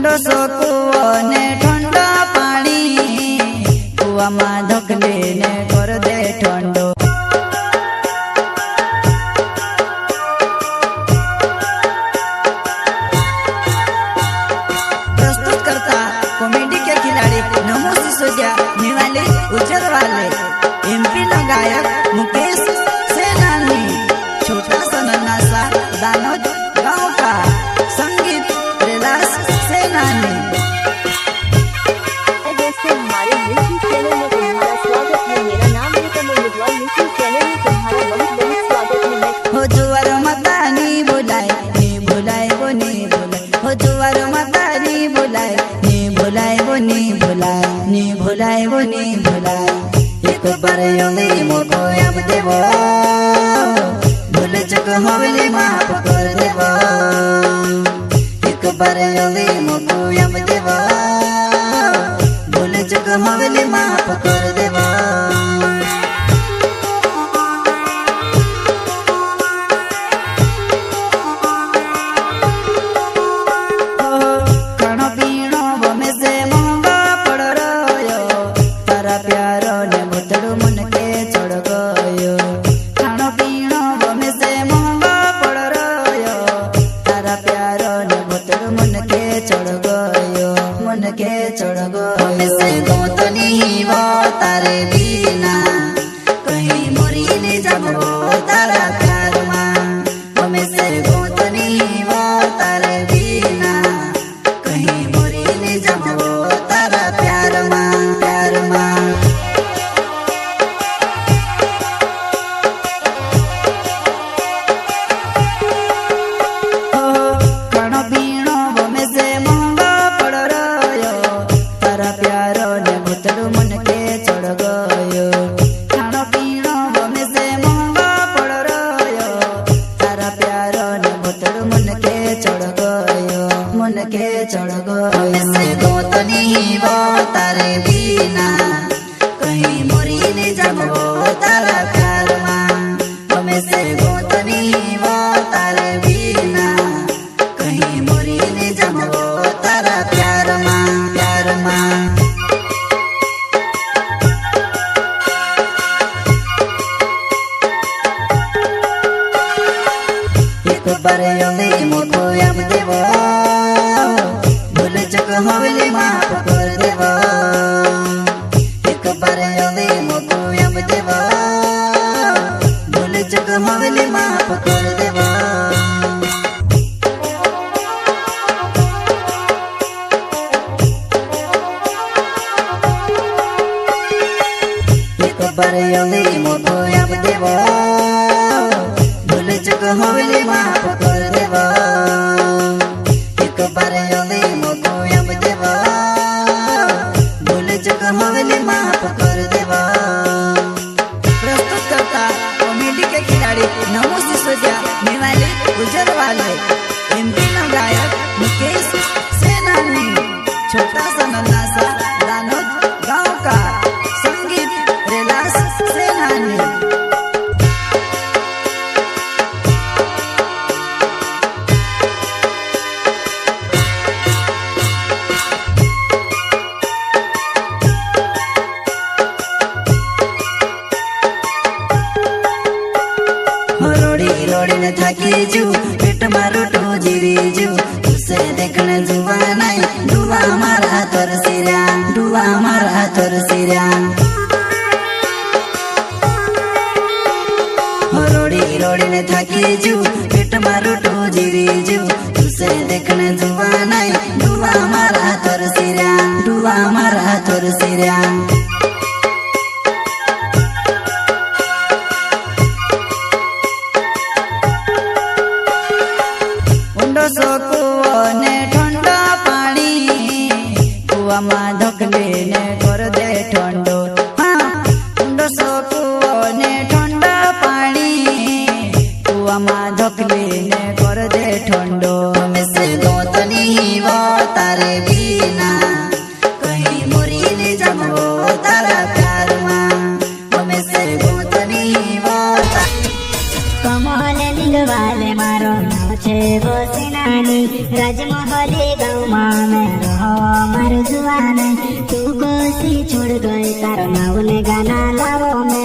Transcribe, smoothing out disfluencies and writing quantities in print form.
ઊંડો સો કૂવો ને ઠંડો પાણી કૂવામાં ધકલે ને કર દે ઠંડો प्रस्तुत करता कॉमेडी के खिलाड़ी नमो सिसोदिया निवाले उज्जर वाले एमपी ना गायक मुकेश सेनानी छोटा सा नन्हा सा दानोद गांव का संगीत प्रलास सेनानी। दोस्तों हमारे यूट्यूब चैनल में तुम्हारा स्वागत है। मेरा नाम है कमल विद्वान। यूट्यूब चैनल में तुम्हारा बहुत बहुत स्वागत है। हो जुआर माता नी बुलाए वो नी बुलाए हो जुआर माता नी बुलाए वो नी बुलाए एक बार योगी मोको अब देवो भूल चुक हवले माफ कर देवो एक बार योगी मोको अब देवो भूल चुक हवले माफ कर देवो। चढ़ गो से गोतनी वो तारे बिना कहीं मोरी ले जाबो तारा प्यार मां हमें से गोतनी वो तारे बिना कहीं मोरी ले जाबो तारा प्यार मां चढ़ गो से गोतनी वो तारे बिना कहीं मोरी ले जाबो तारा प्यार मां हमें से गोतनी वो तारे बिना कहीं मोरी ले जाबो तारा प्यार मां एक बार योगी मोको अब देवो हवले माफ कर देवो एक बार योगी मोको अब देवो भूल चुक हवले माफ कर देवो। एक बार योगी मोको अब देवो भूल चुक हवले माफ कर देवो एक बार योगी मोको अब देवो भूल चुक हवले माफ कर देवो। प्रस्तुत करता कॉमेडी के खिलाड़ी नमो सिसोदिया निवाले उज्जर वाले एमपी ना गायक मुकेश सेनानी छोटा सा नन्हा सा दानोद गांव का संगीत प्रलास सेनानी। रोड़ी ने थाकी जू पेट मारो टो जीरी जू उसे देखने जुआ नहीं डुआ मारा तोर सिरा रोड़ी ने थाकी जू पेट मारो टो जीरी जू उसे देखने जुआ नहीं डुआ मारा तोर सिरा ઊંડો સો કૂવો ને ઠંડો પાણી કૂવામાં ધકલે ને કર દે ઠંડો ઊંડો સો કૂવો ને ઠંડો પાણી કૂવામાં ધકલે ને કર દે ઠંડો હમે से गोतनी वो तारे बिना कहीं मोरी ले जाबो तारा प्यार मां हमें से गोतनी वो कमल नीलवाले मारो नाम छे वो सेनानी राजमहल गाँव में मारो जुआ नहीं तू कोसी छोड़ गए तारो नाव ने गाना लावो मैं